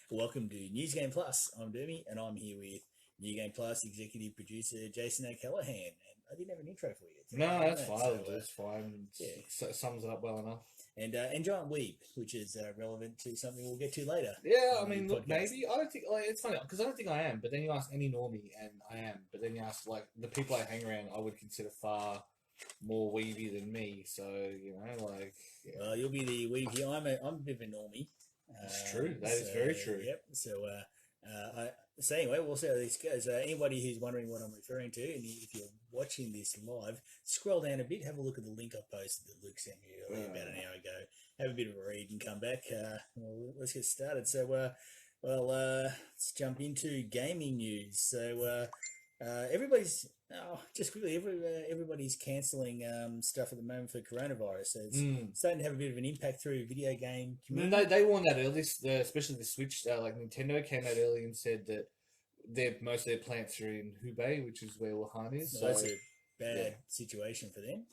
Welcome to News Game Plus. I'm Dermie, and I'm here with New Game Plus executive producer Jason O'Callaghan. And I didn't have an intro for you. No, that's fine. That's fine. Yeah. So it sums it up well enough. And Giant Weeb, which is relevant to something we'll get to later. Yeah, I mean, look, maybe I don't think it's funny because I don't think I am. But then you ask any normie, and I am. But then you ask like the people I hang around, I would consider far more weeby than me. So Well, you'll be the weeb. I'm a bit of a normie. It's true. That is very true. Yep. So anyway, we'll see how this goes. Anybody who's wondering what I'm referring to, and if you're watching this live, scroll down a bit, have a look at the link I posted that Luke sent me earlier about an hour ago. Have a bit of a read and come back. Let's get started. So, let's jump into gaming news. So, everybody's cancelling stuff at the moment for coronavirus. So it's starting to have a bit of an impact through video game community. No, they warned that early, especially the Switch. Like Nintendo came out early and said that most of their plants are in Hubei, which is where Wuhan is. So that's a bad situation for them.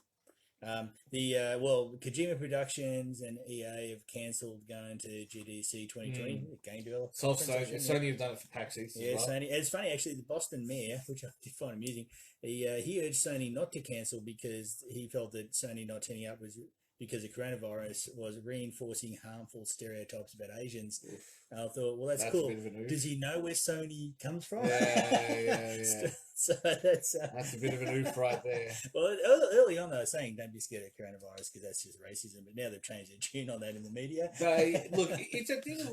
Kojima Productions and EA have cancelled going to GDC 2020, the game developer. Sony have done it for PAX East. Yeah, as well. Sony. It's funny actually. The Boston mayor, which I did find amusing, he urged Sony not to cancel because he felt that Sony not turning up was because the coronavirus was reinforcing harmful stereotypes about Asians. And I thought, well, that's cool. Does he know where Sony comes from? Yeah. So that's a bit of an oof right there. Well, early on they were saying don't be scared of coronavirus because that's just racism, but now they've changed their tune on that in the media. Look, it's a thing of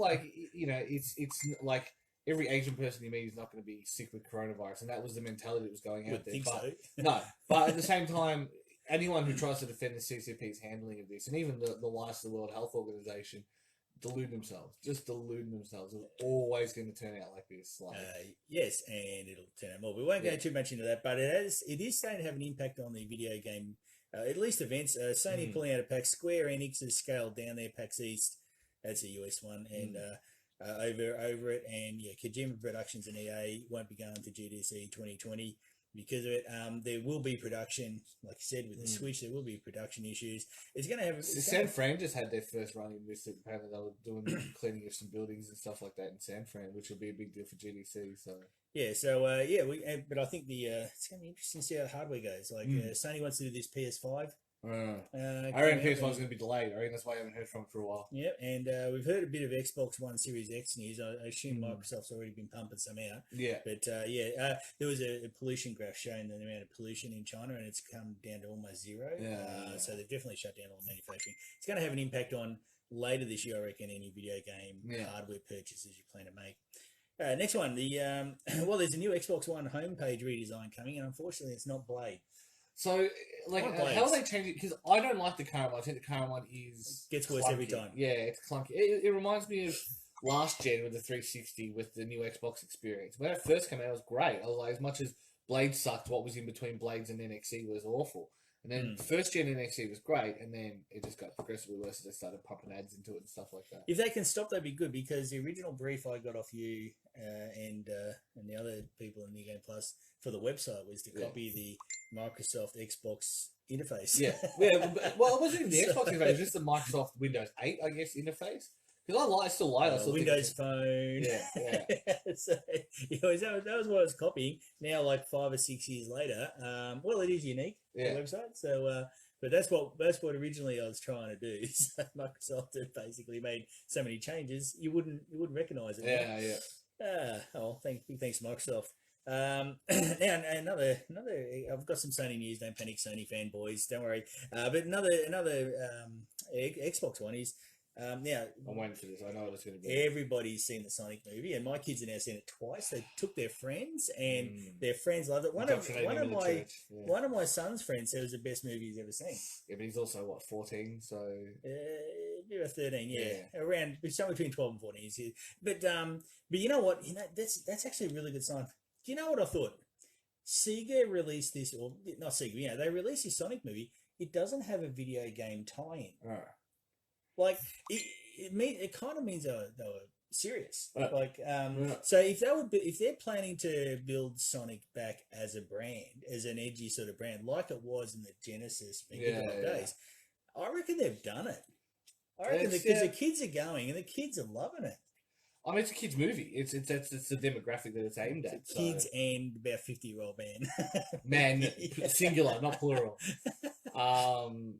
it's like every Asian person you meet is not going to be sick with coronavirus, and that was the mentality that was going out there. But at the same time, anyone who tries to defend the CCP's handling of this, and even the likes of the World Health Organization, delude themselves. Just delude themselves. It's always going to turn out like this. Yes, and it'll turn out more. We won't go too much into that, but it is starting to have an impact on the video game, at least events. Sony pulling out of PAX. Square Enix has scaled down their PAX East. That's a US one, and over it. And Kojima Productions and EA won't be going to GDC 2020. Because of it, there will be production, like you said, with the Switch, there will be production issues. It's going to have... San Fran just had their first run in this. Apparently they were doing cleaning of some buildings and stuff like that in San Fran, which will be a big deal for GDC. So but I think it's going to be interesting to see how the hardware goes. Like Sony wants to do this PS5. I reckon PS5's going to be delayed. I reckon that's why I haven't heard from it for a while. Yeah, and we've heard a bit of Xbox One Series X news. I assume Microsoft's already been pumping some out. Yeah. But there was a pollution graph showing the amount of pollution in China, and it's come down to almost zero. So they've definitely shut down all the manufacturing. It's going to have an impact on later this year, I reckon, any video game hardware purchases you plan to make. Next one, there's a new Xbox One homepage redesign coming, and unfortunately, it's not Blade. So, how are they changing? Because I don't like the current one. I think the current one gets worse clunky. Every time. Yeah, it's clunky. It reminds me of last gen with the 360 with the new Xbox experience. When it first came out, it was great. I was like, as much as Blade sucked, what was in between Blades and NXE was awful. And then first gen NXE was great, and then it just got progressively worse as they started pumping ads into it and stuff like that. If they can stop, that'd be good, because the original brief I got off you and the other people in New Game Plus for the website was to copy the Microsoft Xbox interface. Well, it wasn't even the Xbox interface; it was just the Microsoft Windows 8, I guess, interface. Because I still like it. Windows Phone. Yeah. So that was what I was copying. Now, like 5 or 6 years later, it is unique. The website. So, but that's what originally I was trying to do. So Microsoft had basically made so many changes you wouldn't recognize it. Thanks Microsoft. Now another. I've got some Sony news. Don't panic, Sony fanboys. Don't worry. But another Xbox one is. Now, I'm waiting for this. I know what it's going to be. Everybody's seen the Sonic movie, and my kids have now seen it twice. They took their friends, and their friends loved it. One of my son's friends said it was the best movie he's ever seen. Yeah, but he's also 14, so about 13, around somewhere between 12 and 14. But you know what? That's actually a really good sign. Do you know what I thought? Sega released this, or not Sega? They released this Sonic movie. It doesn't have a video game tie-in. Oh. Like it kind of means they were serious. So if they're planning to build Sonic back as a brand, as an edgy sort of brand, like it was in the Genesis days, I reckon they've done it. I reckon because the kids are going and the kids are loving it. I mean, it's a kids' movie. It's the demographic that it's aimed at. Kids and about 50-year-old man. Man, singular, not plural.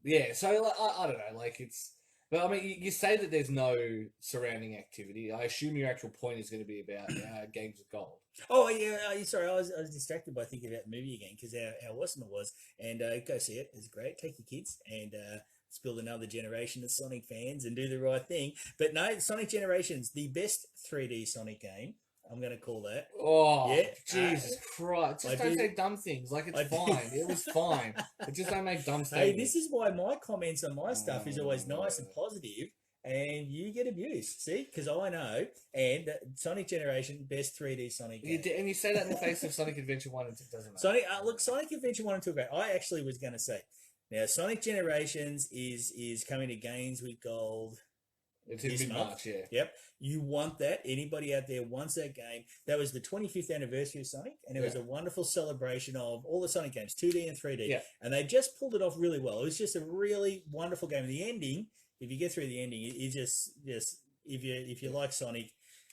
Yeah. So like, I don't know. Like it's. But I mean, you say that there's no surrounding activity. I assume your actual point is going to be about games of gold. Oh yeah, sorry, I was distracted by thinking about the movie again because how awesome it was. And go see it; it's great. Take your kids and let's build another generation of Sonic fans and do the right thing. But no, Sonic Generations, the best 3D Sonic game. I'm going to call that. Oh, yeah, Jesus Christ! Just don't say dumb things. Like it's fine. It was fine. But just don't make dumb statements. Hey, this is why my comments on my stuff is always nice and positive. And you get abused, see? Because I know. And Sonic Generation, best 3D Sonic game. And you say that in the face of Sonic Adventure 1 and 2, doesn't matter. Sonic Adventure 1 and 2 are great. I actually was going to say, now Sonic Generations is coming to games with gold. It's in mid-March, yeah. Yep. You want that. Anybody out there wants that game. That was the 25th anniversary of Sonic, and it was a wonderful celebration of all the Sonic games, 2D and 3D. Yeah. And they just pulled it off really well. It was just a really wonderful game. The ending, if you get through the ending, you just if you like Sonic,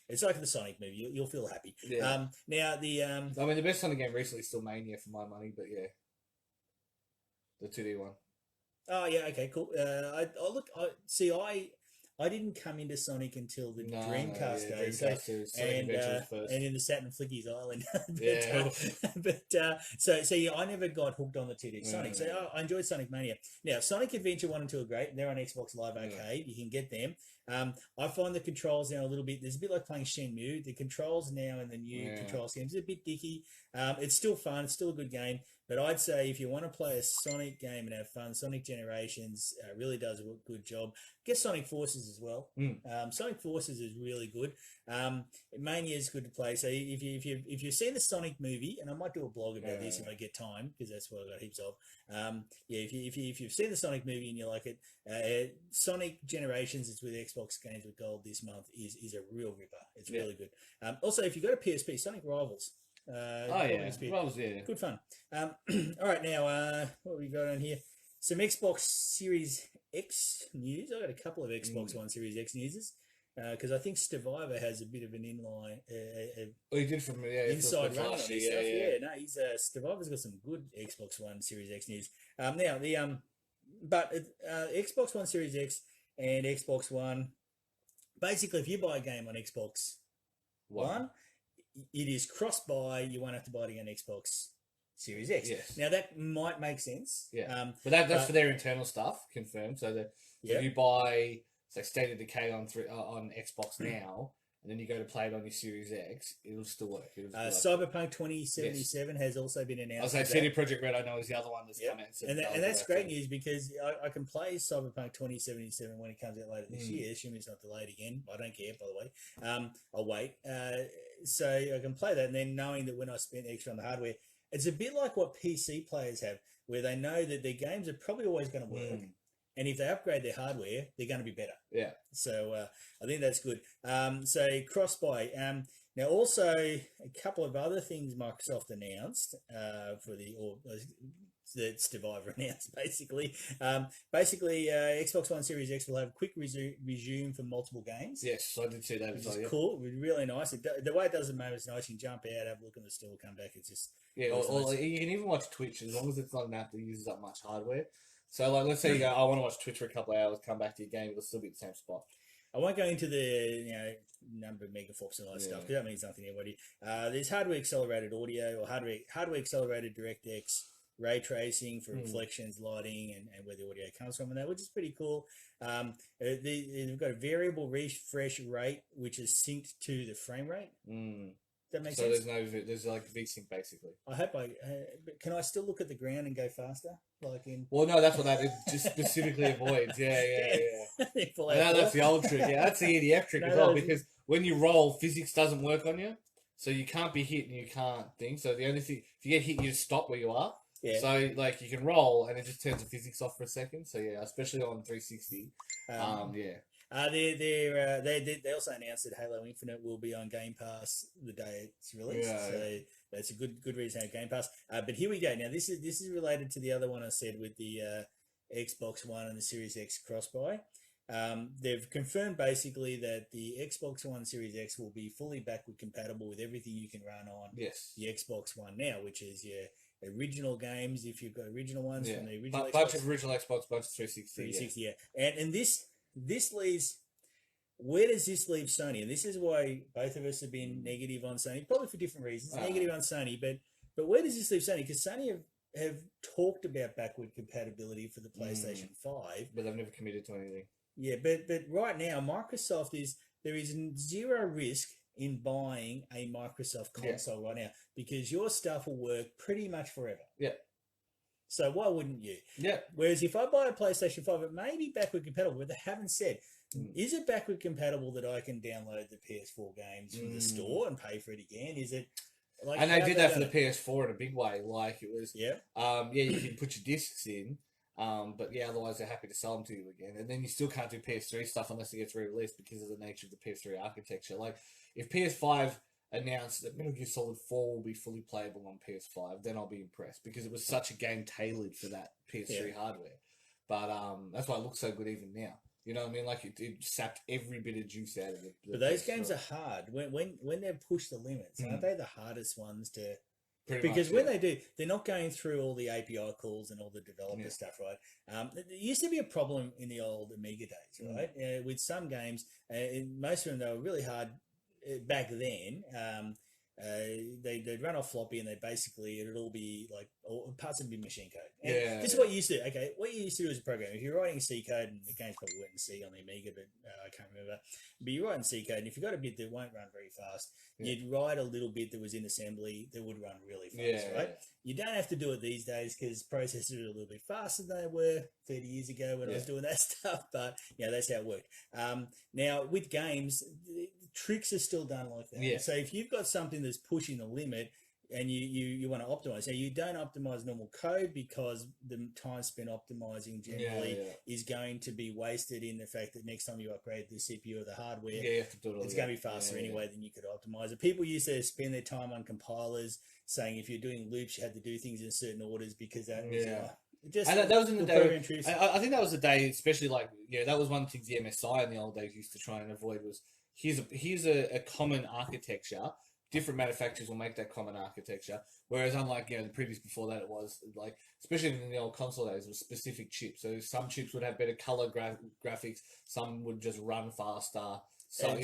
it's like the Sonic movie. You'll feel happy. Yeah. Now I mean, the best Sonic game recently is still Mania for my money, but yeah, the 2D one. Oh yeah, okay, cool. I didn't come into Sonic until the Dreamcast days, and in the Saturn Flickies Island. I never got hooked on the 2D Sonic. I enjoyed Sonic Mania. Now, Sonic Adventure 1 and 2 are great. They're on Xbox Live Arcade. You can get them. I find the controls now there's a bit like playing Shenmue. The controls now in the new control schemes are a bit dicky. It's still fun. It's still a good game. But I'd say if you want to play a Sonic game and have fun, Sonic Generations really does a good job. Get Sonic Forces as well. Sonic Forces is really good. Mania is good to play. So if you've seen the Sonic movie, and I might do a blog about this if I get time because that's what I've got heaps of. If you've seen the Sonic movie and you like it, Sonic Generations is with Xbox Games with Gold this month is a real ripper. It's really good. Also, if you go to PSP, Sonic Rivals. Rivals, yeah. Good fun. All right, now what have we got on here? Some Xbox Series X news. I got a couple of Xbox One Series X news because I think Survivor has a bit of an inline. He did from inside run on his stuff. No, Survivor's got some good Xbox One Series X news. Xbox One Series X and Xbox One. Basically, if you buy a game on Xbox One, it is cross-buy. You won't have to buy it again on Xbox Series X. Yes. Now, that might make sense. Yeah. But that's for their internal stuff, confirmed. So that if you buy, say, State of Decay on Xbox now, and then you go to play it on your Series X, it'll still work. Cyberpunk 2077 has also been announced. I was saying CD Projekt Red, I know, is the other one that's come out. And that's great news because I can play Cyberpunk 2077 when it comes out later this year, assuming it's not delayed again. I don't care, by the way. I'll wait. So I can play that, and then knowing that when I spent extra on the hardware, it's a bit like what PC players have, where they know that their games are probably always going to work. And if they upgrade their hardware, they're going to be better. Yeah. So I think that's good. So cross-buy. Now, also, a couple of other things Microsoft announced that Survivor announced, basically. Xbox One Series X will have quick resume for multiple games. Yes, I did see that. Which is cool. It was really nice. The way it does at the moment is nice. You can jump out, have a look, and still come back. It's just... Yeah, or nice. You can even watch Twitch as long as it's not an app that uses up much hardware. So, like, let's say you go, I want to watch Twitch for a couple of hours, come back to your game, it'll still be the same spot. I won't go into the number of megaflops and all that stuff because that means nothing to anybody. There's hardware accelerated audio or hardware accelerated DirectX ray tracing for reflections, lighting, and where the audio comes from, and that, which is pretty cool. They've got a variable refresh rate which is synced to the frame rate. That makes sense. So there's like VSync basically. I hope but can I still look at the ground and go faster? Well, no, that's what that just specifically avoids. Yeah. That's the old trick. Yeah, that's the EDF trick as well, because when you roll, physics doesn't work on you, so you can't be hit and you can't think. So the only thing, if you get hit, you just stop where you are. Yeah. So like you can roll and it just turns the physics off for a second. So yeah, especially on 360. They also announced that Halo Infinite will be on Game Pass the day it's released. So that's a good reason to have Game Pass. But here we go. Now this is related to the other one I said with the Xbox One and the Series X cross-buy. they've confirmed basically that the Xbox One Series X will be fully backward compatible with everything you can run on the Xbox One now, which is your original games, if you've got original ones from the original Xbox. Bunch of original Xbox, bunch of 360. 360, And this leaves... Where does this leave Sony? And this is why both of us have been negative on Sony, probably for different reasons. Negative on Sony, but where does this leave Sony? Because Sony have talked about backward compatibility for the PlayStation 5. But they've never committed to anything. Yeah, but right now, Microsoft there is zero risk in buying a Microsoft console right now, because your stuff will work pretty much forever. Yeah. So why wouldn't you? Yeah. Whereas if I buy a PlayStation 5, it may be backward compatible, but they haven't said. Is it backward compatible that I can download the PS4 games from the store and pay for it again? Is it like? And they did that for the PS4 in a big way. Like it was, you can put your discs in, but otherwise they're happy to sell them to you again. And then you still can't do PS3 stuff unless it gets re-released because of the nature of the PS3 architecture. Like if PS5 announced that Metal Gear Solid 4 will be fully playable on PS5, then I'll be impressed because it was such a game tailored for that PS3 hardware. But that's why it looks so good even now. You know what I mean? Like it sapped every bit of juice out of it. But those games are hard. When they push the limits, aren't they the hardest ones to? Because when they do, they're not going through all the API calls and all the developer stuff, right? It used to be a problem in the old Amiga days, right? With some games, most of them they were really hard back then. They'd run off floppy, and it'd all be like parts of be machine code. And this is what you used to do. Okay, what you used to do as a program, if you're writing C code, and the game's probably weren't in C on the Amiga, but I can't remember. But you're writing C code, and if you've got a bit that won't run very fast, you'd write a little bit that was in assembly that would run really fast, right? You don't have to do it these days because processors are a little bit faster than they were 30 years ago when I was doing that stuff. But that's how it worked. Now with games, tricks are still done like that. So if you've got something that's pushing the limit and you want to optimize, now you don't optimize normal code because the time spent optimizing generally is going to be wasted in the fact that next time you upgrade the CPU or the hardware, you have to do it all it's going to be faster anyway than you could optimize it. People used to spend their time on compilers saying if you're doing loops, you had to do things in certain orders because that was and that was in the day. I think that was the day, especially like that was one of the things the MSI in the old days used to try and avoid was here's a common architecture. Different manufacturers will make that common architecture, whereas unlike the previous before that, it was like especially in the old console days, it was specific chips. So some chips would have better color graphics, some would just run faster. So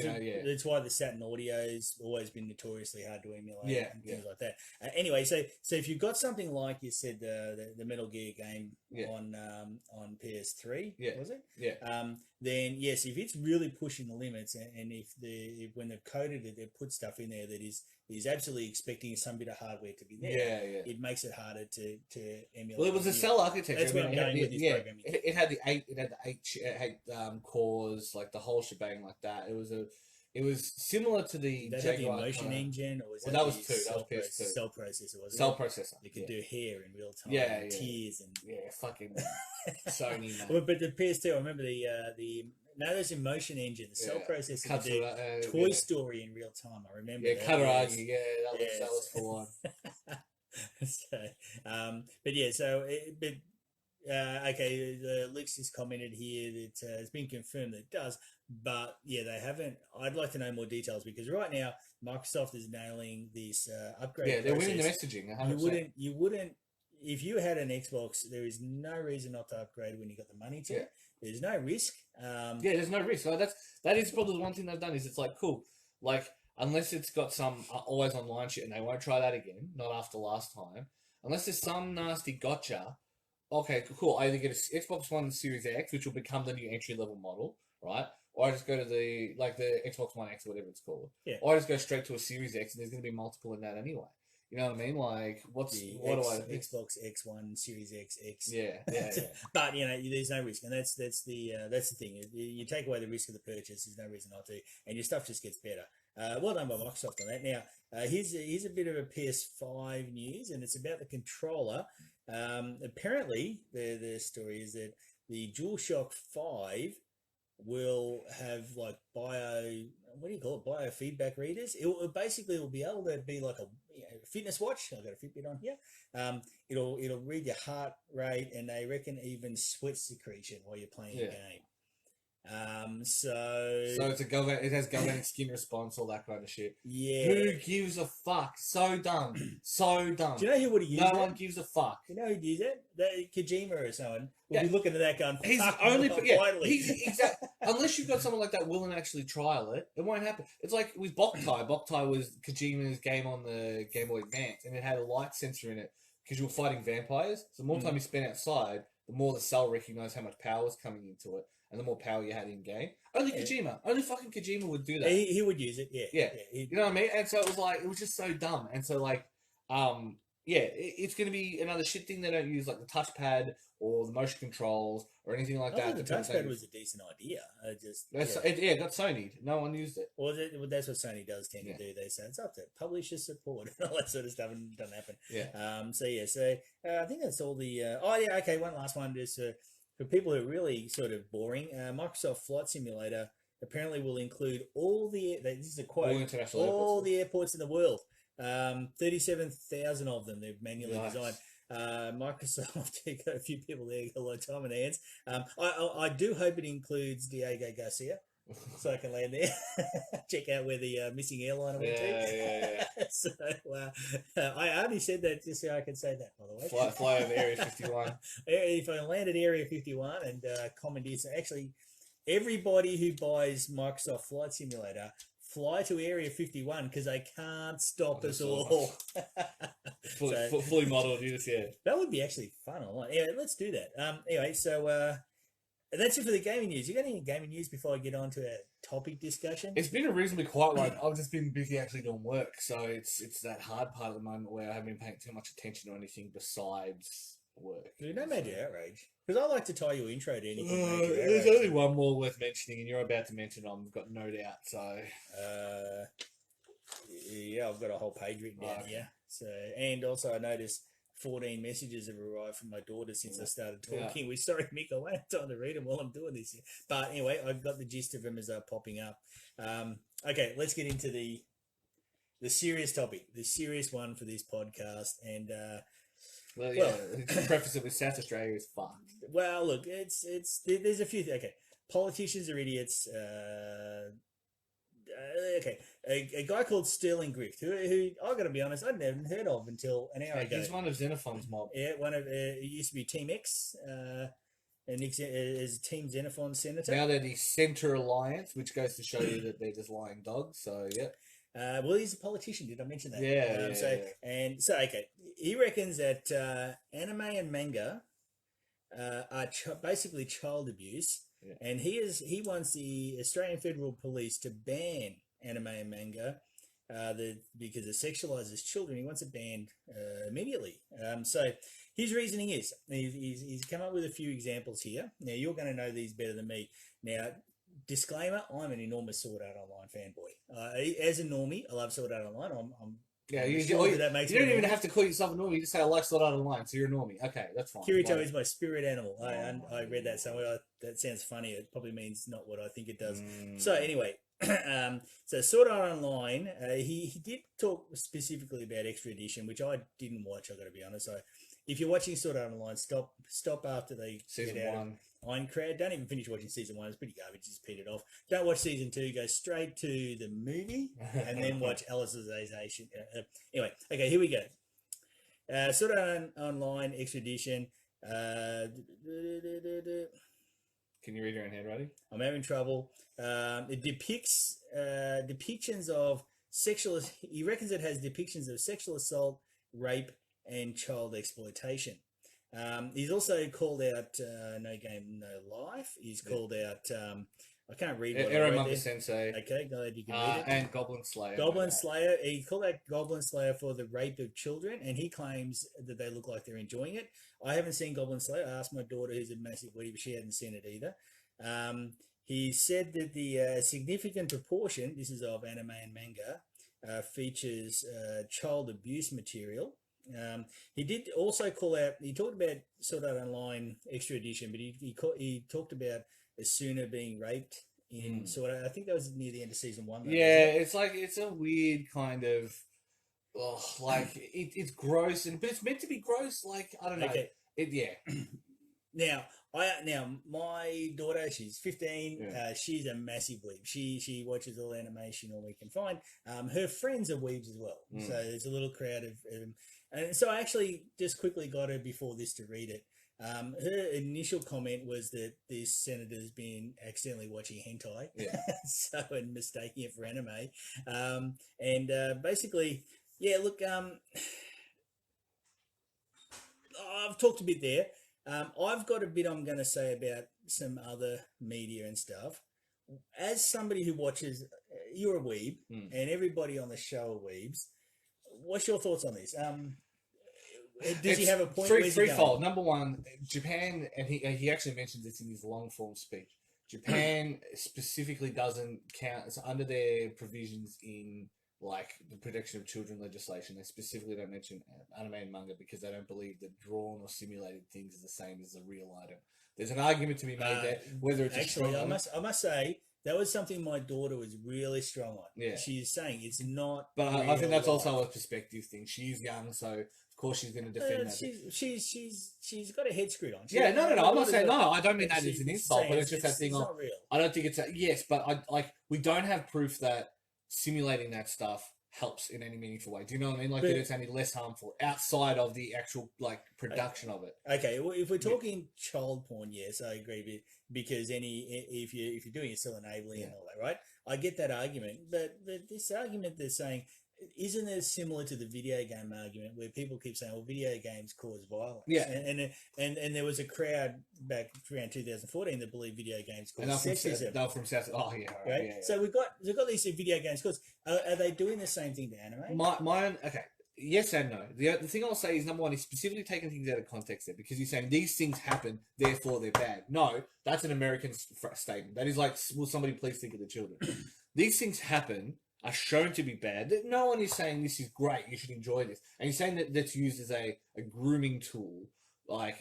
that's why the Saturn Audio's always been notoriously hard to emulate and things like that. Anyway, so if you've got something like you said the Metal Gear game on PS3, was it? Then yes, if it's really pushing the limits, and if when they've coded it, they've put stuff in there that is absolutely expecting some bit of hardware to be there. It makes it harder to emulate. Well, it was a cell architecture. That's what I'm going with this program. It had the eight cores, like the whole shebang, like that. It was similar to the Jaguar the emotion engine, or was that was two. That was PS2. Cell processor, wasn't it? Cell processor. You could do hair in real time. And tears and fucking Sony. Man. Well, but the PS2, I remember there's emotion engine. The cell processor could do Toy Story in real time. I remember. Yeah, Kataragi. That was full on. Okay, the Leaks has commented here that it's been confirmed that it does, but they haven't. I'd like to know more details because right now Microsoft is nailing this upgrade. Yeah, they're winning the messaging. 100%. You wouldn't. If you had an Xbox, there is no reason not to upgrade when you got the money to. There's no risk. There's no risk. So that is probably the one thing they've done is it's like cool, like unless it's got some always online shit, and they won't try that again. Not after last time. Unless there's some nasty gotcha. Okay, cool. I either get an Xbox One Series X, which will become the new entry-level model, right? Or I just go to the Xbox One X or whatever it's called. Or I just go straight to a Series X, and there's going to be multiple in that anyway. You know what I mean? Like, Xbox X1, Series X. Yeah. But there's no risk, and that's the thing. You take away the risk of the purchase. There's no reason not to, and your stuff just gets better. Well done by Microsoft on that. Now, here's a bit of a PS5 news, and it's about the controller. Apparently, the story is that the DualShock 5 will have like biofeedback readers. It will be able to be like a fitness watch. I've got a Fitbit on here. It'll read your heart rate, and they reckon even sweat secretion while you're playing a game. So it's it has galvanic skin response, all that kind of shit. Yeah. Who gives a fuck? So dumb. So dumb. Do you know who would have used No it? one gives a fuck. You know who'd use it? Kojima or someone would be looking at that going, He's fuck, only finally. unless you've got someone like that willing to actually trial it, it won't happen. It's like with Boktai. Boktai was Kojima's game on the Game Boy Advance, and it had a light sensor in it because you were fighting vampires. So the more time you spent outside, the more the cell recognized how much power was coming into it, and the more power you had in game. Only Kojima, only fucking Kojima would do that. He would use it, yeah. You know what I mean? And so it was just so dumb. And so it's going to be another shit thing. They don't use like the touchpad or the motion controls or anything like that. The touchpad was a decent idea. It got Sony'd. No one used it. Well, that's what Sony does tend to do. They say it's up to publisher support and all that sort of stuff, and it doesn't happen. Yeah. I think that's all the. Okay. One last one, just for people who are really sort of boring. Microsoft Flight Simulator apparently will include all the. This is a quote. All the airports in the world. 37,000 of them they've manually designed. Microsoft, got a few people there, got a lot of time on their hands. I do hope it includes Diego Garcia, so I can land there, check out where the missing airliner went to. Yeah. So I only said that just so I can say that, by the way. Fly over Area 51. If I land at Area 51 and commandeer, so actually everybody who buys Microsoft Flight Simulator, fly to Area 51 because they can't stop us all. Fully modelled, That would be actually fun. Yeah, let's do that. Anyway, so that's it for the gaming news. You got any gaming news before I get on to our topic discussion? It's been a reasonably quiet one. I've just been busy actually doing work, so it's that hard part at the moment where I haven't been paying too much attention to anything besides work. Dude, no major outrage. Because I like to tie your intro to anything. There's only one more worth mentioning, and you're about to mention I've got no doubt. So, yeah, I've got a whole page written down here. So, and also I noticed 14 messages have arrived from my daughter since I started talking. We're sorry, Mick, I won't have time to read them while I'm doing this. But anyway, I've got the gist of them as they're popping up. Okay, let's get into the serious topic, the serious one for this podcast, and. To preface it with South Australia is fucked. Well, look, there's a few things. Okay, politicians are idiots. Okay, a guy called Stirling Griff, who I got to be honest, I'd never heard of until an hour ago. He's one of Xenophon's mob. Yeah, he used to be Team X, and Nick is Team Xenophon Senator. Now they're the Centre Alliance, which goes to show you that they're just lying dogs. So yeah. Well, he's a politician. Did I mention that? Yeah. So okay, he reckons that anime and manga are basically child abuse, and he wants the Australian Federal Police to ban anime and manga because it sexualizes children. He wants it banned immediately. So his reasoning is he's come up with a few examples here. Now you're going to know these better than me. Now. Disclaimer: I'm an enormous Sword Art Online fanboy. As a normie, I love Sword Art Online. That makes you don't even have to call yourself a normie. You just say I like Sword Art Online, so you're a normie. Okay, that's fine. Kirito is my spirit animal. I read that somewhere. That sounds funny. It probably means not what I think it does. So anyway, so Sword Art Online. He did talk specifically about Extra Edition, which I didn't watch. I got to be honest. So if you're watching Sword Art Online, stop after they season get out 1. Ironcrad. Don't even finish watching season 1. It's pretty garbage. Just petered off. Don't watch season 2. Go straight to the movie and then watch Alicization. Anyway, okay, here we go. Sword Art Online Extra Edition. Can you read your own handwriting? I'm having trouble. It depicts depictions of sexual. He reckons it has depictions of sexual assault, rape, and child exploitation. He's also called out No Game, No Life. He's called out, I can't read what Eromanga Sensei. Okay, glad you can read it. And Goblin Slayer. Goblin Slayer. He called out Goblin Slayer for the rape of children, and he claims that they look like they're enjoying it. I haven't seen Goblin Slayer. I asked my daughter, who's a massive weenie, but she hadn't seen it either. He said that the significant proportion, this is of anime and manga, features child abuse material. He did also call out. He talked about Sword Art Online Extra Edition, but he talked about Asuna being raped in Sword Art. I think that was near the end of season 1. Though, it's like it's a weird kind of, it's gross, but it's meant to be gross. Like I don't know. Okay. Now, my daughter, she's 15. Yeah. She's a massive weeb. She watches all animation all we can find. Her friends are weebs as well. So there's a little crowd of, and so I actually just quickly got her before this to read it. Her initial comment was that this senator's been accidentally watching hentai, and mistaking it for anime. Basically, yeah. Look, I've talked a bit there. I've got a bit I'm going to say about some other media and stuff. As somebody who watches, you're a weeb, and everybody on the show are weebs. What's your thoughts on this? Does he have a point? Threefold. Number one, Japan, and he actually mentioned this in his long form speech. Japan specifically doesn't count. It's under their provisions in like the protection of children legislation. They specifically don't mention anime and manga because they don't believe that drawn or simulated things are the same as a real item. There's an argument to be made there whether it's actually. I must say that was something my daughter was really strong on. Yeah, she's saying it's not. But I think that's also a perspective thing. She's young, so of course she's going to defend that. She's got her head screwed on. No. I'm not saying no. I don't mean that as an insult, but it's just that thing. It's not real. I don't think it's yes, but we don't have proof that simulating that stuff helps in any meaningful way. Do you know what I mean? Like that it's any less harmful outside of the actual like production of it. Okay, well, if we're talking child porn, yes, I agree with because if you're doing it, still enabling and all that, right? I get that argument, but this argument they're saying isn't it similar to the video game argument where people keep saying, well, video games cause violence? Yeah. And there was a crowd back around 2014 that believed video games cause sexism. They're from South. Oh, yeah. Right? Yeah. So we've got these video games cause are they doing the same thing to anime? Okay. Yes and no. The thing I'll say is, number one, he's specifically taking things out of context there because he's saying these things happen, therefore they're bad. No, that's an American statement. That is like, will somebody please think of the children? These things happen, are shown to be bad. No one is saying this is great, you should enjoy this. And he's saying that that's used as a grooming tool, and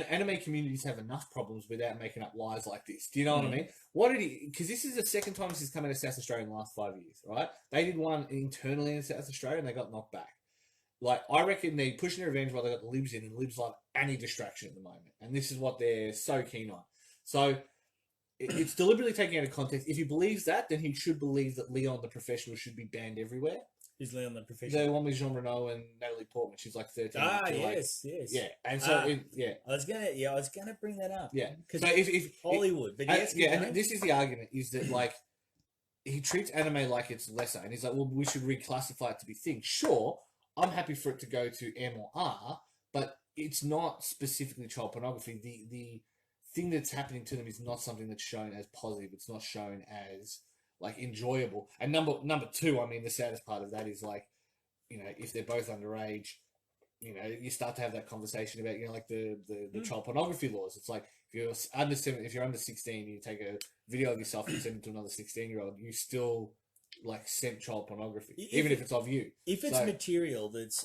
anime communities have enough problems without making up lies like this. Do you know what I mean? Because this is the second time this has come out of South Australia in the last 5 years, right? They did one internally in South Australia and they got knocked back. Like, I reckon they're pushing their revenge while they got the libs in, and libs like any distraction at the moment. And this is what they're so keen on. So it's deliberately taken out of context. If he believes that, then he should believe that Leon the Professional should be banned everywhere. Who's Leon the Professional? The one with Jean Reno and Natalie Portman. She's like 13. Yes. Yeah, and so I was gonna bring that up. Yeah, because if Hollywood, but and this is the argument: is that like he treats anime like it's lesser, and he's like, well, we should reclassify it to be things. Sure, I'm happy for it to go to M or R, but it's not specifically child pornography. The thing that's happening to them is not something that's shown as positive. It's not shown as like enjoyable. And number two, I mean, the saddest part of that is like, you know, if they're both underage, you know, you start to have that conversation about, you know, like the child pornography laws. It's like if you're under 16, you take a video of yourself and send it to another 16-year-old, you still like sent child pornography, even if it's of you. If it's material that's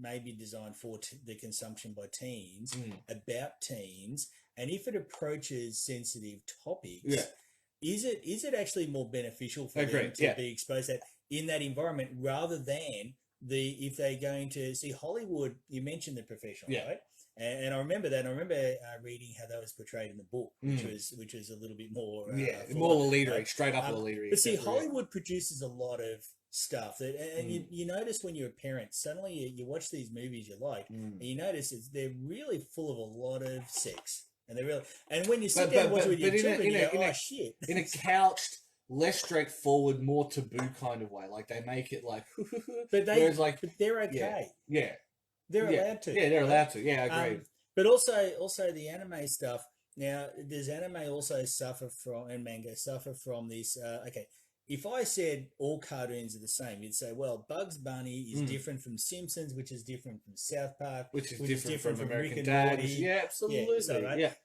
maybe designed for the consumption by teens, about teens, and if it approaches sensitive topics, is it actually more beneficial for them to be exposed to that in that environment rather than if they're going to see Hollywood? You mentioned The Professional, right? And I remember that. I remember reading how that was portrayed in the book, which was a little bit more more elitary, straight up elitary. But see, Hollywood produces a lot of stuff that, and you notice when you're a parent, suddenly you watch these movies you like, and you notice they're really full of a lot of sex, and they're really. And when you sit down and watch it with your children, you go, shit, in a couched, less straightforward, more taboo kind of way. Like they make it like, but they're okay. Yeah. They're allowed to. Yeah, they're allowed to. Yeah, I agree. But also the anime stuff. Now, does anime also suffer from, and manga suffer from this? If I said all cartoons are the same, you'd say, well, Bugs Bunny is different from Simpsons, which is different from South Park, which is different from American Dad. Yeah, absolutely.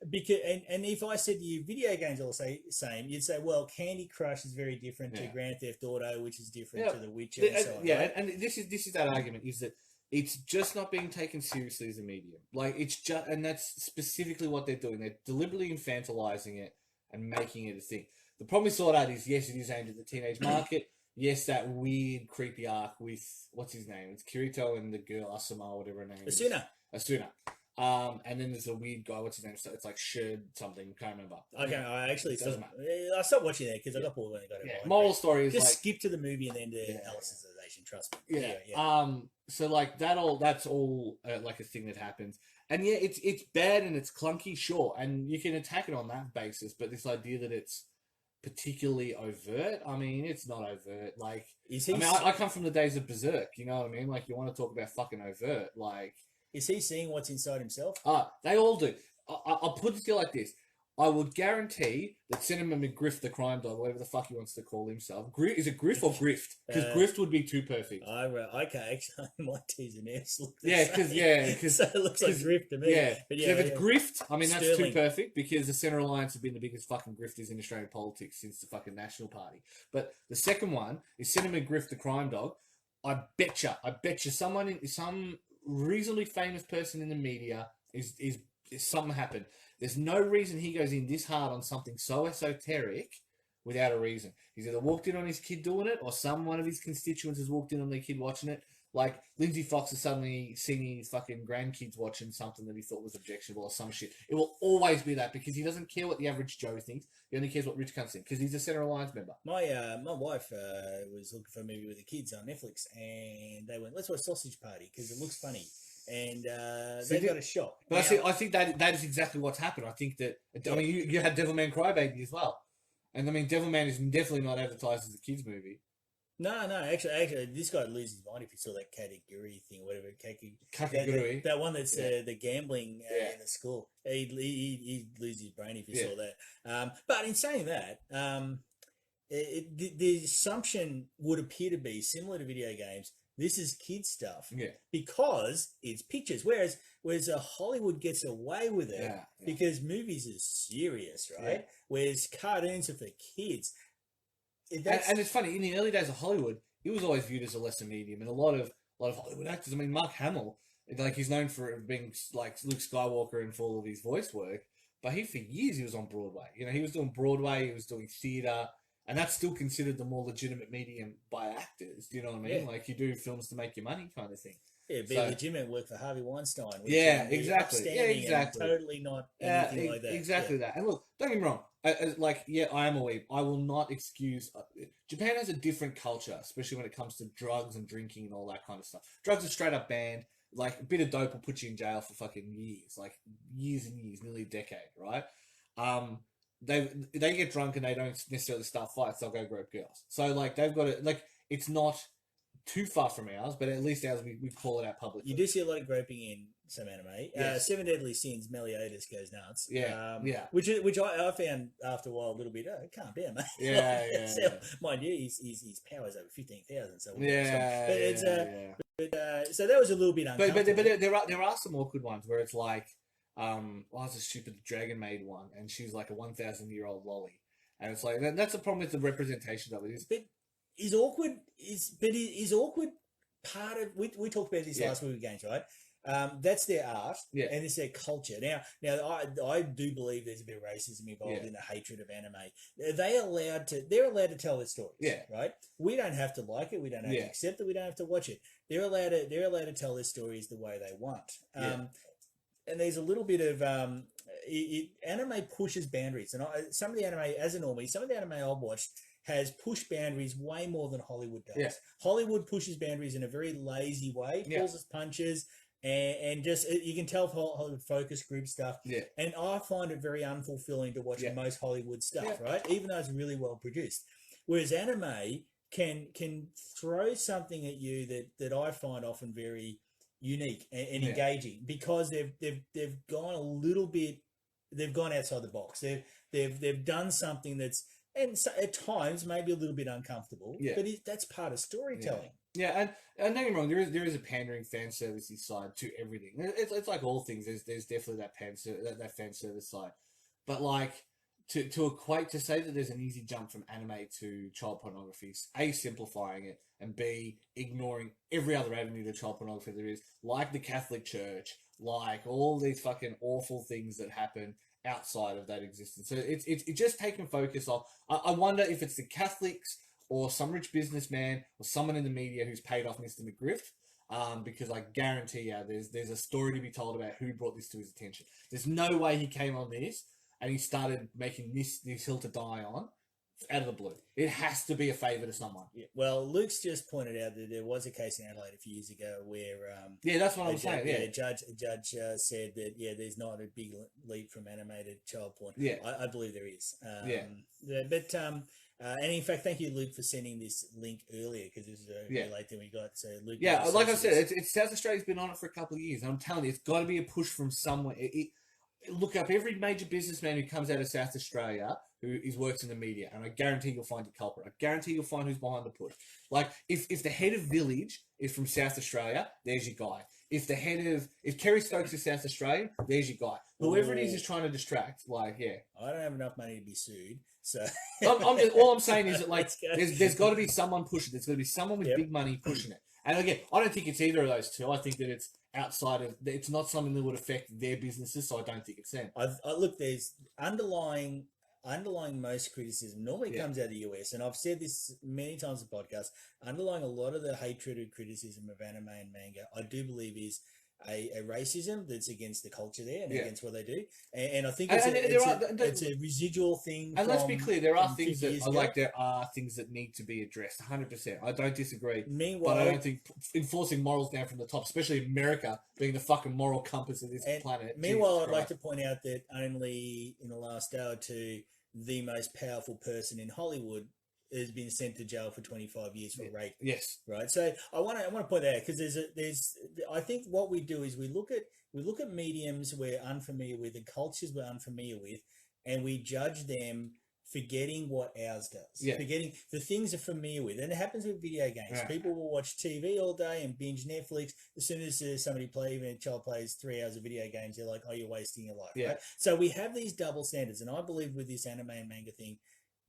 Because and if I said to you, video games are all the same, you'd say, well, Candy Crush is very different to Grand Theft Auto, which is different to The Witcher, and so on. Yeah, right? And this is that argument is that it's just not being taken seriously as a medium. Like it's just, and that's specifically what they're doing. They're deliberately infantilizing it and making it a thing. The problem with Sword Art is, yes, it is aimed at the teenage market. yes, that weird, creepy arc with what's his name? It's Kirito and the girl Asuma, or whatever her name is. Asuna. And then there's a weird guy. What's his name? So it's like Sherd something. Can't remember. Okay, I stopped watching that because I got bored when I got it. Moral story is just skip to the movie and then to Alicization. Trust me. Yeah. So like that's all like a thing that happens, and it's bad and it's clunky, sure, and you can attack it on that basis. But this idea that it's particularly overt, I mean, it's not overt. Like, I come from the days of Berserk. You know what I mean? Like, you want to talk about fucking overt, like. Is he seeing what's inside himself? They all do. I'll put it to you like this. I would guarantee that Senator McGriff, the crime dog, whatever the fuck he wants to call himself, is it Griff or Grift? Because Grift would be too perfect. Okay, actually, my T's and F's look because so it looks like Grift to me. Yeah, but so if it's Grift, I mean, that's Stirling. Too perfect, because the Centre Alliance have been the biggest fucking grifters in Australian politics since the fucking National Party. But the second one is Senator McGriff, the crime dog. I betcha some reasonably famous person in the media is something happened. There's no reason he goes in this hard on something so esoteric without a reason. He's either walked in on his kid doing it, or one of his constituents has walked in on their kid watching it. Like, Lindsay Fox has suddenly seen his fucking grandkids watching something that he thought was objectionable or some shit. It will always be that, because he doesn't care what the average Joe thinks. He only cares what rich cunts think, because he's a Centre Alliance member. My wife was looking for a movie with the kids on Netflix, and they went, let's watch Sausage Party, because it looks funny. And they got a shock. But I think that is exactly what's happened. I think that, I mean, you had Devilman Crybaby as well. And I mean, Devilman is definitely not advertised as a kids movie. No, actually, this guy loses his mind if you saw that Kakiguri thing, whatever. Kakiguri. That one that's the gambling in the school. He'd lose his brain if you saw that. But in saying that, the assumption would appear to be similar to video games. This is kid stuff, because it's pictures. Whereas Hollywood gets away with it because movies are serious, right? Yeah. Whereas cartoons are for kids. And it's funny, in the early days of Hollywood, he was always viewed as a lesser medium, and a lot of Hollywood actors. I mean, Mark Hamill, like, he's known for being like Luke Skywalker and for all of his voice work, but for years he was on Broadway. You know, he was doing Broadway, he was doing theatre. And that's still considered the more legitimate medium by actors. Do you know what I mean? Yeah. Like, you do films to make your money, kind of thing. Yeah, be legitimate work for Harvey Weinstein. Exactly. Totally not anything like that. Exactly that. And look, don't get me wrong. I am a weeb. I will not excuse. Japan has a different culture, especially when it comes to drugs and drinking and all that kind of stuff. Drugs are straight up banned. Like, a bit of dope will put you in jail for fucking years, like years and years, nearly a decade, right? They get drunk and they don't necessarily start fights. They'll go grope girls. So, like, they've got it. Like, it's not too far from ours, but at least ours we call it out publicly. You do see a lot of groping in some anime. Yes. Seven Deadly Sins, Meliodas goes nuts. Which I found after a while a little bit. Calm down, mate. Mind you, his power's over 15,000. So so that was a little bit uncomfortable. But there are some awkward ones where it's like. It's a stupid Dragon Maid one, and she's like a 1,000-year-old lolly, and it's like that's the problem with the representation of it. Is awkward part of we talked about this last week with games, right? That's their art, and it's their culture. Now, I do believe there's a bit of racism involved in the hatred of anime. They're allowed to tell their stories, right? We don't have to like it. We don't have to accept it. We don't have to watch it. They're allowed to tell their stories the way they want. And there's a little bit of anime pushes boundaries, and some of the anime, as a normie, some of the anime I've watched has pushed boundaries way more than Hollywood does. Yeah. Hollywood pushes boundaries in a very lazy way, pulls its punches, and just you can tell Hollywood focus group stuff. Yeah. And I find it very unfulfilling to watch most Hollywood stuff, right? Even though it's really well produced. Whereas anime can throw something at you that I find often very unique and engaging, because they've gone a little bit, they've gone outside the box. They've done something that's, and so at times maybe a little bit uncomfortable, but that's part of storytelling. And don't get me wrong, there is a pandering fan servicey side to everything. It's like all things. There's definitely that fan service side, but like to equate to say that there's an easy jump from anime to child pornography, A, simplifying it, and B, ignoring every other avenue to child pornography there is, like the Catholic Church, like all these fucking awful things that happen outside of that existence. So it's just taking focus off. I wonder if it's the Catholics or some rich businessman or someone in the media who's paid off Mr. McGriff. Because I guarantee you, there's a story to be told about who brought this to his attention. There's no way he came on this and he started making this hill to die on out of the blue. It has to be a favour to someone. Yeah. Well, Luke's just pointed out that there was a case in Adelaide a few years ago where that's what I'm saying. A judge said that there's not a big leap from animated child porn. Yeah, I believe there is. And in fact, thank you, Luke, for sending this link earlier because this is very late that we got. So, Luke, like I said, it's South Australia's been on it for a couple of years, and I'm telling you, it's got to be a push from somewhere. Look up every major businessman who comes out of South Australia who works in the media, and I guarantee you'll find your culprit. I guarantee you'll find who's behind the push. Like, if the head of Village is from South Australia, there's your guy. If Kerry Stokes is South Australian, there's your guy. Whoever it is trying to distract, I don't have enough money to be sued, so... all I'm saying is that, there's got to be someone pushing it. There's got to be someone with big money pushing it. And again, I don't think it's either of those two. I think that it's outside of... It's not something that would affect their businesses, so I don't think it's them. Look, there's underlying most criticism normally comes out of the US, and I've said this many times in the podcast, underlying a lot of the hatred and criticism of anime and manga, I do believe is a racism that's against the culture there and against what they do. And I think it's a residual thing. And let's be clear, there are things that need to be addressed, 100%. I don't disagree. Meanwhile, but I don't think enforcing morals down from the top, especially America being the fucking moral compass of this planet. Meanwhile, I'd like to point out that only in the last hour or two, the most powerful person in Hollywood has been sent to jail for 25 years for rape. Yes. Right. So I want to point that out because I think what we do is we look at mediums we're unfamiliar with and cultures we're unfamiliar with, and we judge them forgetting what ours does. Forgetting the things they're familiar with. And it happens with video games. People will watch TV all day and binge Netflix. As soon as even a child plays 3 hours of video games, they're like, oh, you're wasting your life. Right? So we have these double standards, and I believe with this anime and manga thing,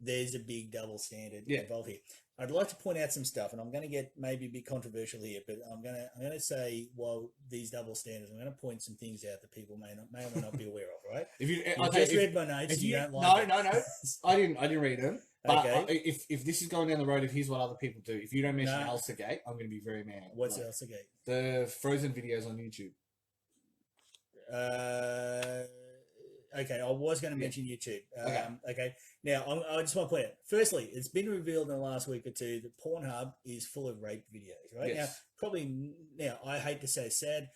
there's a big double standard involved here. I'd like to point out some stuff, and I'm going to get maybe a bit controversial here, but I'm going to say, well, these double standards, I'm going to point some things out that people may or may not be aware of, right? Read my notes. You don't like No. I didn't read them. But if this is going down the road of here's what other people do, if you don't mention Elsa Gate, I'm going to be very mad. What's Elsa Gate? The Frozen videos on YouTube. Okay, I was going to mention YouTube. Okay. Now, I just want to point out, firstly, it's been revealed in the last week or two that Pornhub is full of rape videos, right? Yes. Now, I hate to say sad,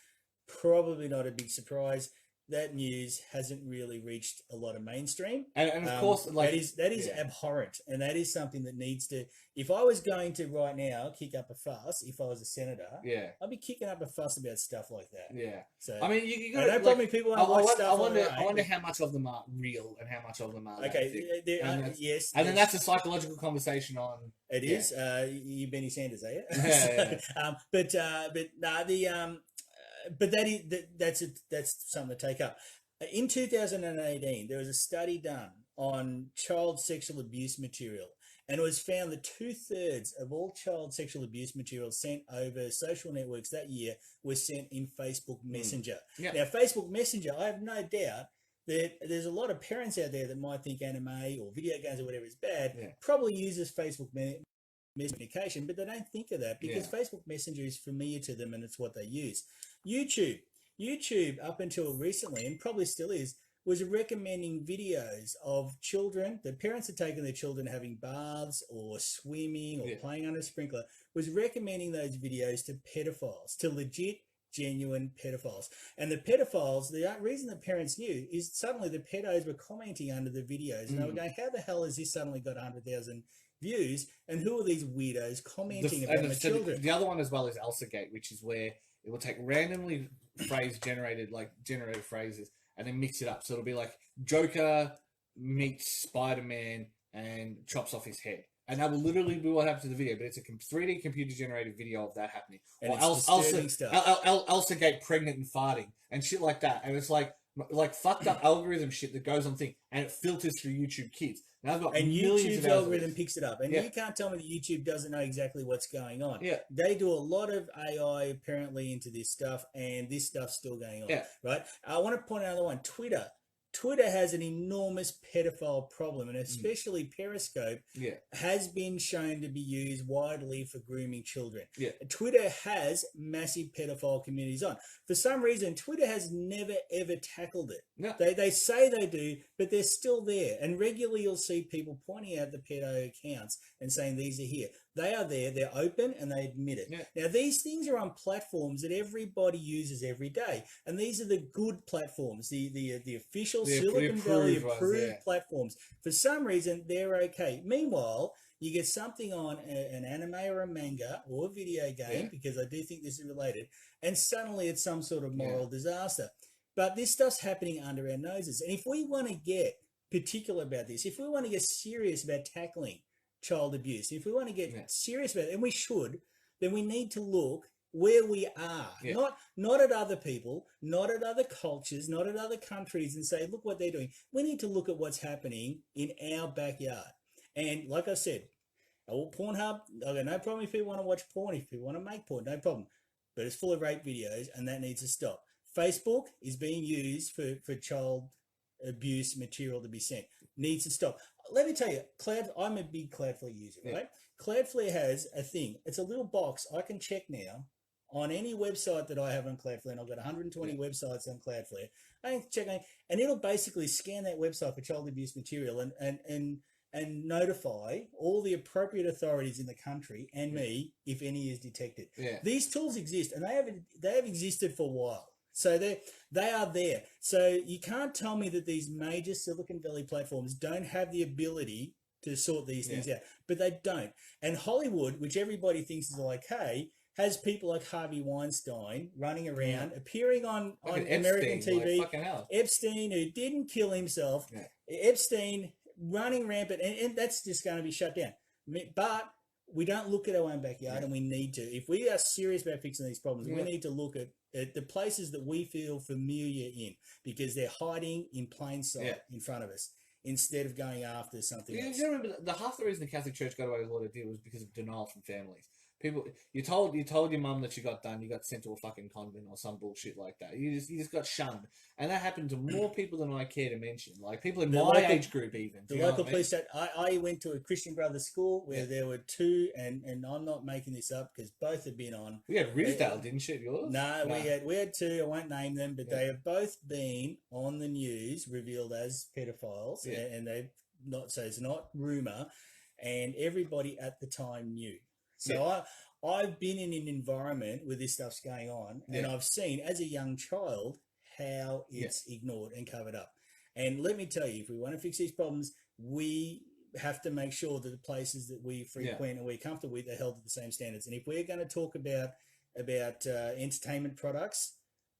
probably not a big surprise. That news hasn't really reached a lot of mainstream. And of course, that is abhorrent. And that is something that needs to... If I was going to right now kick up a fuss, if I was a senator, I'd be kicking up a fuss about stuff like that. Yeah. So, I mean, you got no problem if people want to watch stuff. I wonder how much of them are real and how much of them are... Okay, yes. And then that's a psychological conversation on... It is. You Benny Sanders, are you? But that's something to take up. In 2018, there was a study done on child sexual abuse material, and it was found that 2/3 of all child sexual abuse material sent over social networks that year was sent in Facebook Messenger. Now, Facebook Messenger, I have no doubt that there's a lot of parents out there that might think anime or video games or whatever is bad, probably uses Facebook communication, but they don't think of that because Facebook Messenger is familiar to them and it's what they use. YouTube, up until recently, and probably still is, was recommending videos of children, the parents had taken their children having baths or swimming or playing under a sprinkler, was recommending those videos to pedophiles, to legit, genuine pedophiles. And the pedophiles, the reason the parents knew is suddenly the pedos were commenting under the videos and they were going, how the hell has this suddenly got 100,000 views? And who are these weirdos commenting about my children? The other one as well is Elsagate, which is where it will take randomly generated phrases and then mix it up. So it'll be like Joker meets Spider-Man and chops off his head. And that will literally be what happens to the video, but it's a 3D computer-generated video of that happening. And or Elsagate pregnant and farting and shit like that. And it's like fucked up algorithm shit that goes on thing, and it filters through YouTube Kids. Now I've got YouTube's algorithm picks it up, and you can't tell me that YouTube doesn't know exactly what's going on. They do a lot of AI apparently into this stuff, and this stuff's still going on. Right? I want to point out another one. Twitter has an enormous pedophile problem, and especially Periscope has been shown to be used widely for grooming children. Twitter has massive pedophile communities on. For some reason, Twitter has never, ever tackled it. No. They say they do, but they're still there. And regularly you'll see people pointing out the pedo accounts and saying these are here. They are there, they're open, and they admit it. Now, these things are on platforms that everybody uses every day. And these are the good platforms, the official Silicon Valley approved platforms. For some reason, they're okay. Meanwhile, you get something on an anime or a manga or a video game, because I do think this is related, and suddenly it's some sort of moral disaster. But this stuff's happening under our noses. And if we want to get particular about this, if we want to get serious about tackling child abuse, if we want to get serious about it, and we should, then we need to look where we are, not at other people, not at other cultures, not at other countries, and say, look what they're doing. We need to look at what's happening in our backyard. And like I said, Pornhub, I've got no problem if people want to watch porn, if people want to make porn, no problem. But it's full of rape videos, and that needs to stop. Facebook is being used for child abuse material to be sent. Needs to stop. Let me tell you, I'm a big Cloudflare user, right? Cloudflare has a thing. It's a little box I can check now on any website that I have on Cloudflare, and I've got 120 websites on Cloudflare. I can check, and it'll basically scan that website for child abuse material and notify all the appropriate authorities in the country and me if any is detected. These tools exist, and they have existed for a while. So they are there. So you can't tell me that these major Silicon Valley platforms don't have the ability to sort these things out, but they don't. And Hollywood, which everybody thinks is okay, has people like Harvey Weinstein running around, appearing on American TV. Like, Epstein, who didn't kill himself. Epstein running rampant, and that's just going to be shut down. But we don't look at our own backyard, and we need to. If we are serious about fixing these problems, we need to look at the places that we feel familiar in, because they're hiding in plain sight in front of us, instead of going after something else. You remember half the reason the Catholic Church got away with what it did was because of denial from families. People, you told your mum that you got done, you got sent to a fucking convent or some bullshit like that. You just got shunned, and that happened to more people than I care to mention. Like people in my age group, even the local police. I went to a Christian Brothers school where there were two, and I'm not making this up because both have been on. We had Rizdale, didn't you? Yours? No, we had two. I won't name them, but they have both been on the news, revealed as pedophiles, and they've not. So it's not rumor, and everybody at the time knew. So I've been in an environment where this stuff's going on, and I've seen as a young child how it's ignored and covered up. And let me tell you, if we want to fix these problems, we have to make sure that the places that we frequent and we're comfortable with are held to the same standards. And if we're going to talk about entertainment products,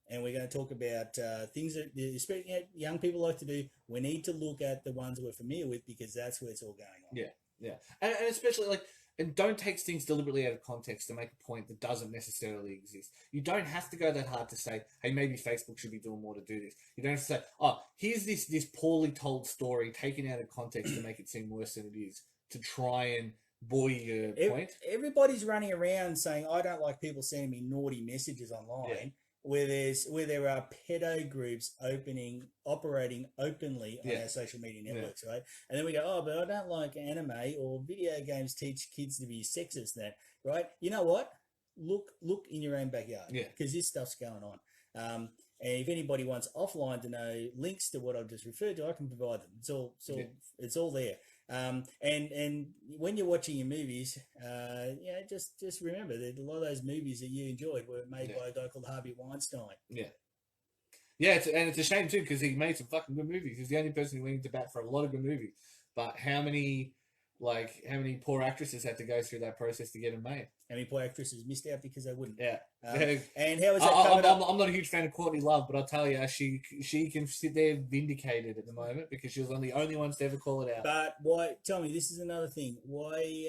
and we're going to talk about things that especially young people like to do, we need to look at the ones we're familiar with, because that's where it's all going on. And especially like. And don't take things deliberately out of context to make a point that doesn't necessarily exist. You don't have to go that hard to say, hey, maybe Facebook should be doing more to do this. You don't have to say, oh, here's this poorly told story taken out of context to make it seem worse than it is, to try and buoy your point. Everybody's running around saying, I don't like people sending me naughty messages online. Where there are pedo groups operating openly on our social media networks, right? And then we go, oh, but I don't like anime or video games teach kids to be sexist. That right? You know what? Look in your own backyard, because this stuff's going on. And if anybody wants offline to know links to what I've just referred to, I can provide them. It's all there. And when you're watching your movies, just remember that a lot of those movies that you enjoyed were made by a guy called Harvey Weinstein. It's a shame too, because he made some fucking good movies. He's the only person who went into bat for a lot of good movies. But how many poor actresses had to go through that process to get them made? How many poor actresses missed out because they wouldn't? And how was that I'm not a huge fan of Courtney Love, but I'll tell you, she can sit there vindicated at the moment because she was one of the only ones to ever call it out. But why? Tell me, this is another thing. Why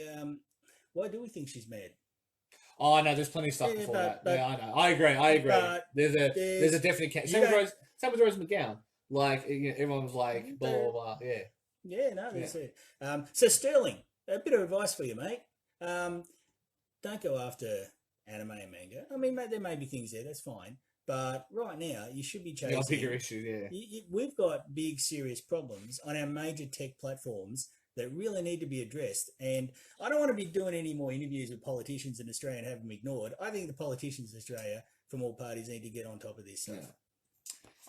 do we think she's mad? Oh no, there's plenty of stuff before that. I know. I agree. But there's a definite case. Same with Rose McGowan. Like everyone was like, blah blah blah. That's it. So Sterling, a bit of advice for you, mate. Don't go after anime and manga. I mean, there may be things there, that's fine. But right now, you should be chasing bigger issues. We've got big, serious problems on our major tech platforms that really need to be addressed. And I don't want to be doing any more interviews with politicians in Australia and have them ignored. I think the politicians in Australia, from all parties, need to get on top of this stuff.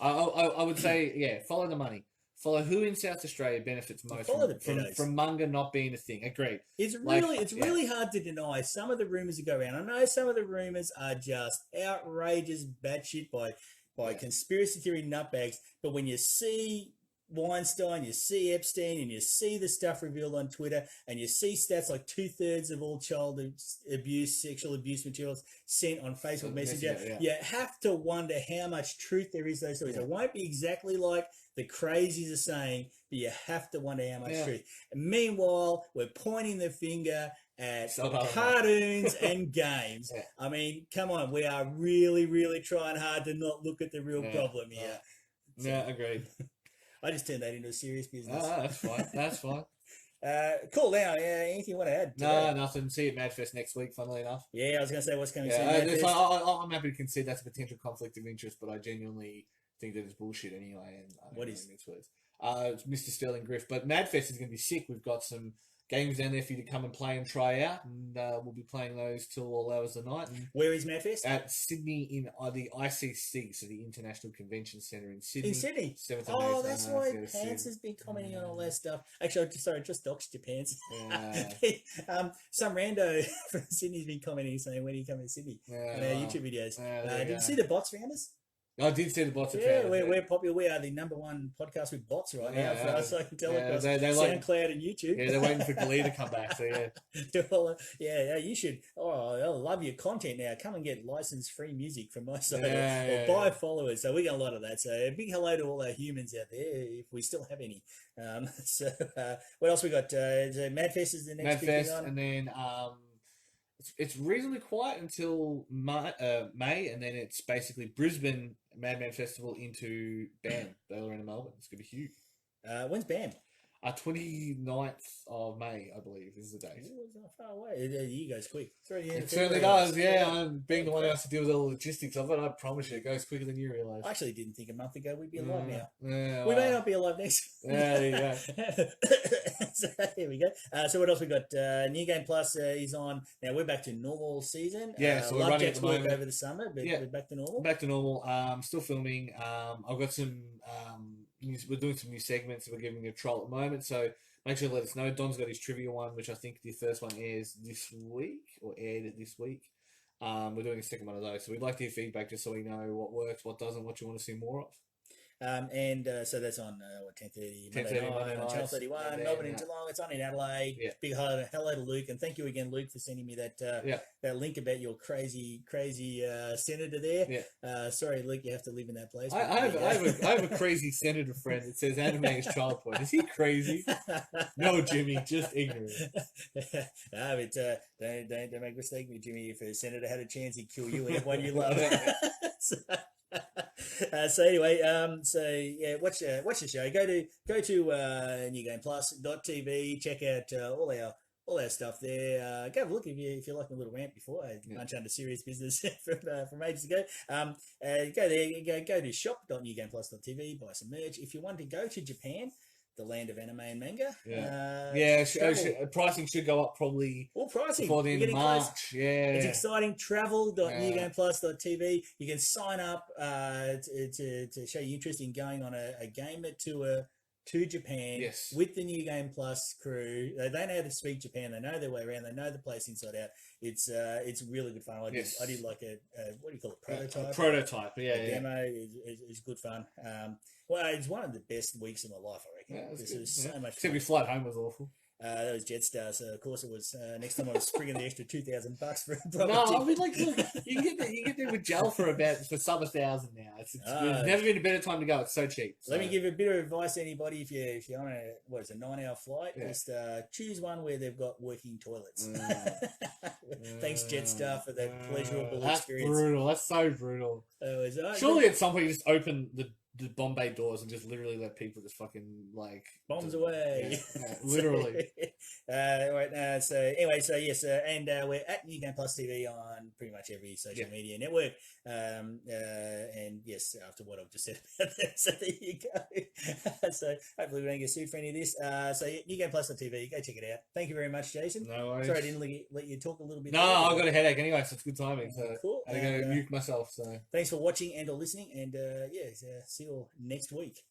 Yeah. I would say, follow the money. Follow who in South Australia benefits most from manga not being a thing. Agreed. It's really hard to deny some of the rumours that go around. I know some of the rumours are just outrageous batshit by conspiracy theory nutbags, but when you see Weinstein, you see Epstein, and you see the stuff revealed on Twitter, and you see stats like 2/3 of all child abuse, sexual abuse materials sent on Facebook Messenger, you have to wonder how much truth there is to those stories. It won't be exactly like the crazies are saying, but you have to wonder how much truth. And meanwhile, we're pointing the finger at cartoons and games. I mean, come on, we are really, really trying hard to not look at the real problem here. Agreed. I just turned that into a serious business. That's fine. That's fine. Cool. Now, anything you want to add? No, nothing. See you at MadFest next week, funnily enough. Yeah, I was going to say what's coming soon. I'm happy to concede that's a potential conflict of interest, but I genuinely think that it's bullshit anyway. And what is it? It's Mr. Stirling Griff. But MadFest is going to be sick. We've got some games down there for you to come and play and try out, and we'll be playing those till all hours of the night. And where is MadFest? At Sydney in the ICC, so the International Convention Centre in Sydney. In Sydney? That's why Pants has been commenting on all that stuff. Actually, I just doxed your Pants. Some rando from Sydney's been commenting saying, when are you coming to Sydney? On our YouTube videos. Did you see the bots around us? I did see the bots. We're popular. We are the #1 podcast with bots right now. For us, I can tell across SoundCloud and YouTube. Yeah, they're waiting for Glee to come back. So you should. Oh, I love your content now. Come and get license-free music from my side, or buy followers. So we got a lot of that. So a big hello to all our humans out there, if we still have any. What else we got? MadFest is the next big thing on, and then it's reasonably quiet until May, and then it's basically Brisbane Madman Festival into BAM, Battle Arena Melbourne. It's going to be huge. When's BAM? 29th of May, I believe, is the date. It's not far away. The year goes quick. It certainly does, I'm being the one who has to deal with all the logistics of it. I promise you, it goes quicker than you realise. I actually didn't think a month ago we'd be alive now. We may not be alive next. There you go. So here we go. So what else we got? New Game Plus is on. Now we're back to normal season. So we're running at the moment over the summer, but we're back to normal. Back to normal. Still filming. I've got some. We're doing some new segments. We're giving a trial at the moment, so make sure to let us know. Don's got his trivia one, which I think the first one airs this week, or aired it this week. We're doing a second one of those, so we'd like to hear feedback just so we know what works, what doesn't, what you want to see more of. So that's on 10:30 Monday night on Channel 31, Melbourne and Geelong. It's on in Adelaide. Big hello to Luke, and thank you again, Luke, for sending me that link about your crazy senator there. Sorry, Luke, you have to live in that place. I have a crazy senator friend that says anime is child porn. Is he crazy? No, Jimmy, just ignorant. But don't make a mistake with Jimmy. If a senator had a chance, he'd kill you and everyone you love. So anyway, watch the show. Go to newgameplus.tv. Check out all our stuff there. Go have a look if you like a little rant before I punch under serious business from ages ago. Go there. Go to shop.newgameplus.tv. Buy some merch. If you want to go to Japan, the land of anime and manga. Pricing should go up probably before the end of March. Close. It's exciting. Travel.newgameplus.tv. You can sign up to show your interest in going on a gamer tour to Japan with the New Game Plus crew. They know how to speak Japan. They know their way around. They know the place inside out. It's really good fun. I did like a what do you call it, prototype? Prototype, demo is good fun. It's one of the best weeks of my life, I reckon. This is so much fun. Except your flight home was awful. That was Jetstar, so of course it was. Next time I was springing the extra $2,000 for a proper No, I mean, look, you can get there with gel for summer $1,000 now. It's never been a better time to go. It's so cheap. So. Let me give a bit of advice to anybody if you're on a 9-hour flight. Just choose one where they've got working toilets. Thanks Jetstar for that pleasurable experience. That's brutal. That's so brutal. Surely at some point you just open the Bombay doors and just literally let people just fucking like bombs away. Literally. All right. So anyway, so yes, and we're at New Game Plus TV on pretty much every social media network. And yes, after what I've just said about that, so there you go. So hopefully we don't get sued for any of this. So yeah, New Game Plus TV, go check it out. Thank you very much, Jason. No worries. Sorry I didn't let you talk a little bit. No, I've got a headache anyway, so it's good timing. So cool. I had to go nuke myself. So thanks for watching and or listening, and see you all next week.